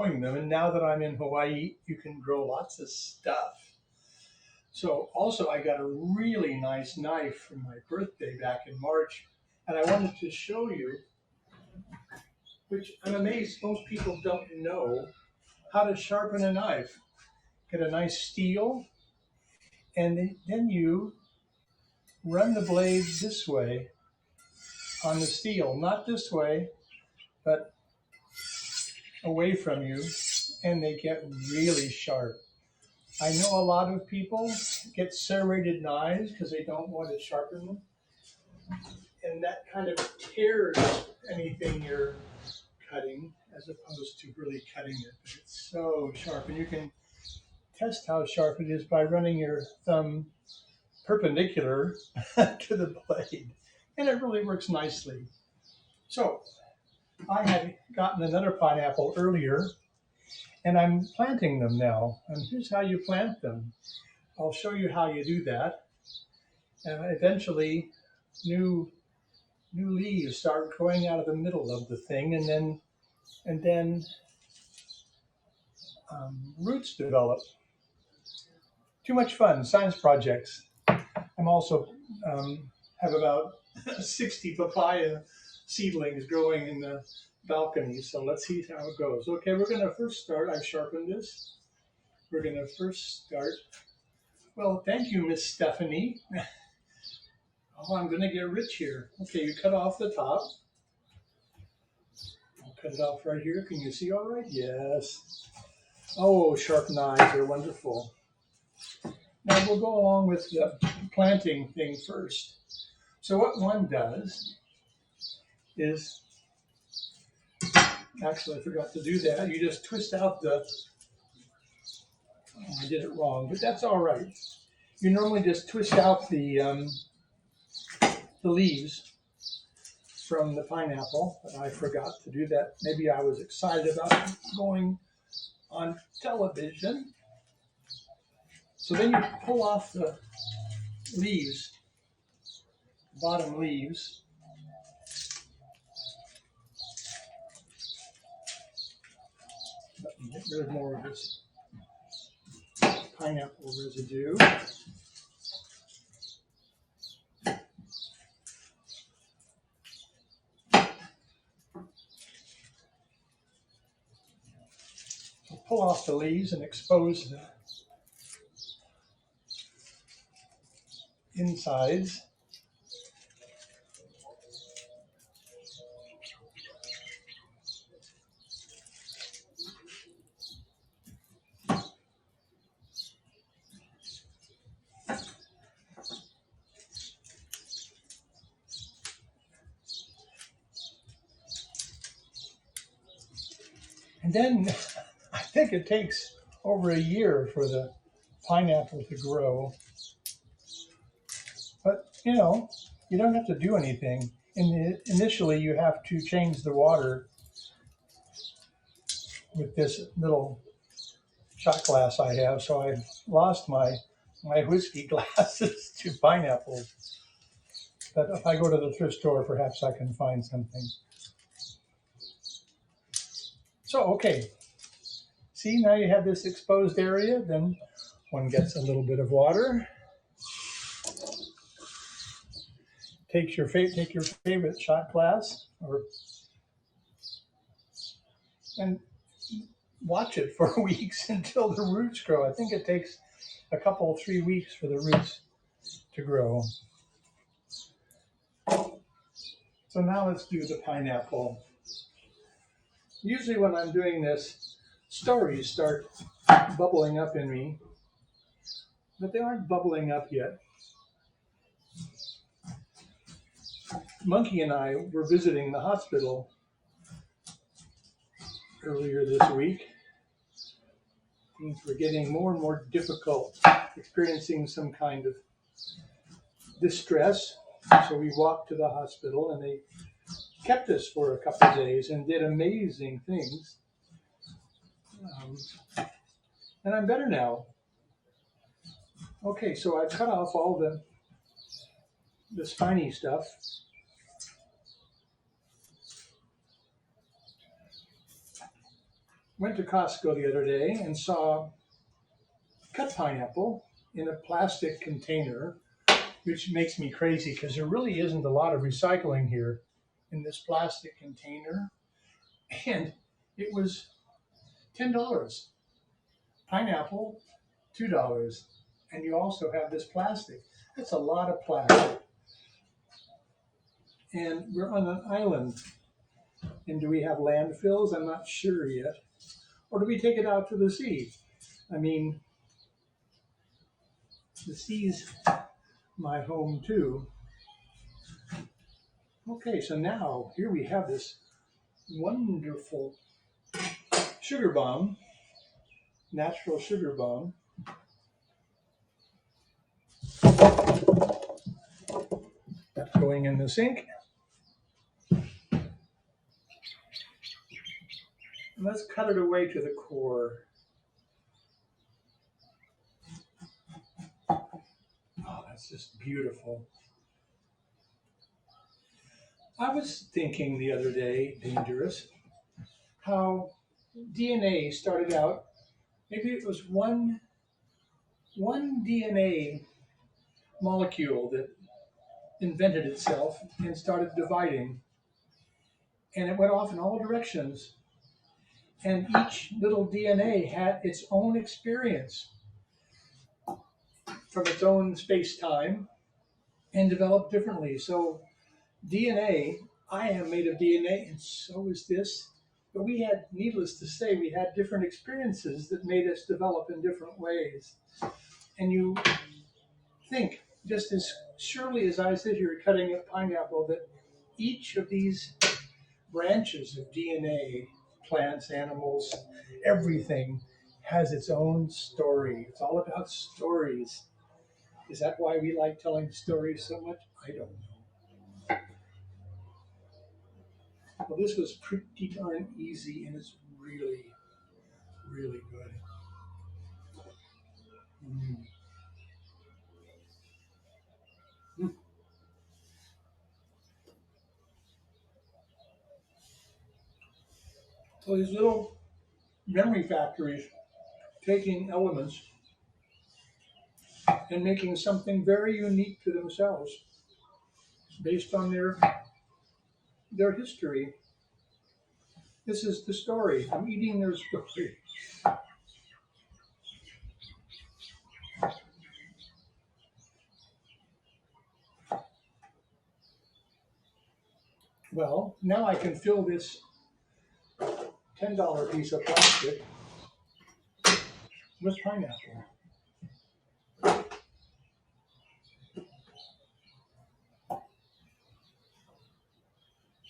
growing them. And now that I'm in Hawaii, you can grow lots of stuff. So also I got a really nice knife for my birthday back in March. And I wanted to show you, which I'm amazed most people don't know, how to sharpen a knife. Get a nice steel, and then you run the blade this way on the steel, not this way, but away from you, and they get really sharp. I know a lot of people get serrated knives because they don't want to sharpen them, and that kind of tears anything you're cutting as opposed to really cutting it. But it's so sharp, and you can test how sharp it is by running your thumb perpendicular to the blade, and it really works nicely. So I had gotten another pineapple earlier, and I'm planting them now. And here's how you plant them. I'll show you how you do that. And eventually, new leaves start growing out of the middle of the thing, and then roots develop. Too much fun, science projects. I'm also have about 60 papaya seedlings growing in the balcony. So let's see how it goes. Okay, we're going to first start. I've sharpened this. We're going to first start. Well, thank you, Miss Stephanie. Oh, I'm going to get rich here. Okay, you cut off the top. I'll cut it off right here. Can you see all right? Yes. Oh, sharp knives are wonderful. Now we'll go along with the planting thing first. So what one does is, actually I forgot to do that. You just twist out the, I did it wrong, but that's all right. You normally just twist out the leaves from the pineapple, but I forgot to do that. Maybe I was excited about going on television. So then you pull off the leaves, bottom leaves. Let me get rid of more of this pineapple residue. So pull off the leaves and expose the insides. And then I think it takes over a year for the pineapple to grow. But, you know, you don't have to do anything. Initially, you have to change the water with this little shot glass I have. So I've lost my whiskey glasses to pineapples. But if I go to the thrift store, perhaps I can find something. So, okay. See, now you have this exposed area. Then one gets a little bit of water. Take your favorite shot glass, and watch it for weeks until the roots grow. I think it takes a couple, 3 weeks for the roots to grow. So now let's do the pineapple. Usually when I'm doing this, stories start bubbling up in me, but they aren't bubbling up yet. Monkey and I were visiting the hospital earlier this week. Things were getting more and more difficult, experiencing some kind of distress. So we walked to the hospital, and they kept us for a couple of days and did amazing things. And I'm better now. Okay, so I've cut off all the spiny stuff. Went to Costco the other day and saw cut pineapple in a plastic container, which makes me crazy because there really isn't a lot of recycling here in this plastic container. And it was $10. Pineapple, $2. And you also have this plastic. That's a lot of plastic. And we're on an island. And do we have landfills? I'm not sure yet. Or do we take it out to the sea? I mean, the sea's my home too. Okay, so now here we have this wonderful sugar bomb, natural sugar bomb. That's going in the sink. And let's cut it away to the core. Oh, that's just beautiful. I was thinking the other day, dangerous, how DNA started out, maybe it was one DNA molecule that invented itself and started dividing. And it went off in all directions. And each little DNA had its own experience from its own space-time and developed differently. So DNA, I am made of DNA, and so is this. But we had, needless to say, we had different experiences that made us develop in different ways. And you think, just as surely as I sit here cutting a pineapple, that each of these branches of DNA, plants, animals, everything, has its own story. It's all about stories. Is that why we like telling stories so much? I don't know. Well, this was pretty darn easy, and it's really, really good. Mm. Mm. So these little memory factories taking elements and making something very unique to themselves based on their history. This is the story. I'm eating their story. Well, now I can fill this $10 piece of plastic with pineapple.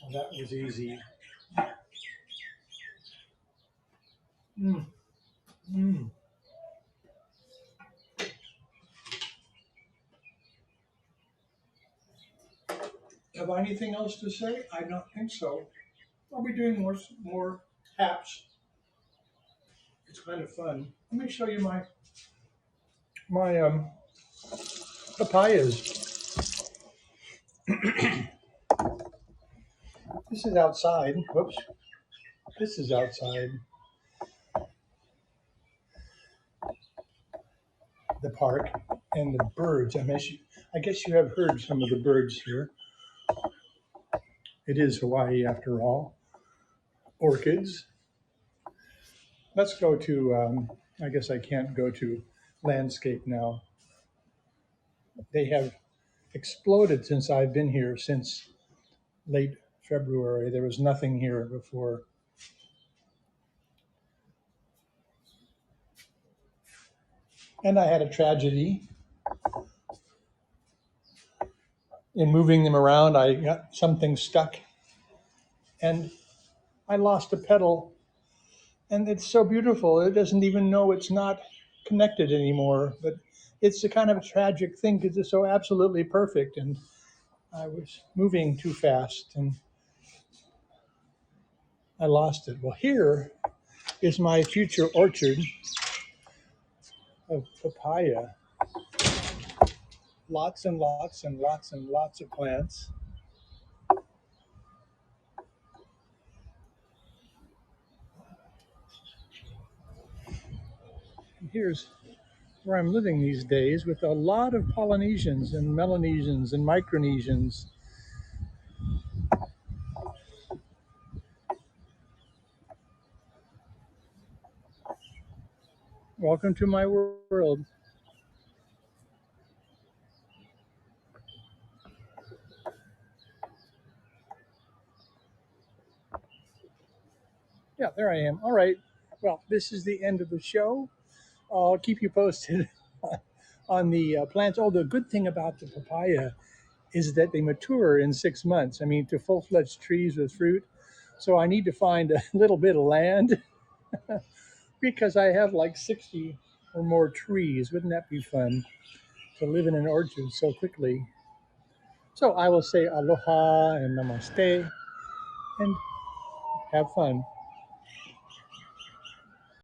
Well, that was easy. Mm. Mm. Have I anything else to say? I don't think so. I'll be doing more taps. It's kind of fun. Let me show you my papayas. This is outside. Whoops. This is outside the park, and the birds. I guess you have heard some of the birds here. It is Hawaii after all. Orchids. Let's go to. I guess I can't go to landscape now. They have exploded since I've been here since late February. There was nothing here before. And I had a tragedy in moving them around. I got something stuck and I lost a petal. And it's so beautiful. It doesn't even know it's not connected anymore. But it's a kind of a tragic thing because it's so absolutely perfect. And I was moving too fast and I lost it. Well, here is my future orchard of papaya. Lots and lots and lots and lots of plants. here's where I'm living these days with a lot of Polynesians and Melanesians and Micronesians. Welcome to my world. Yeah, there I am. All right. Well, this is the end of the show. I'll keep you posted on the plants. Oh, the good thing about the papaya is that they mature in 6 months. I mean, to full fledged trees with fruit. So I need to find a little bit of land because I have like 60 or more trees. Wouldn't that be fun to live in an orchard so quickly? So I will say aloha and namaste and have fun.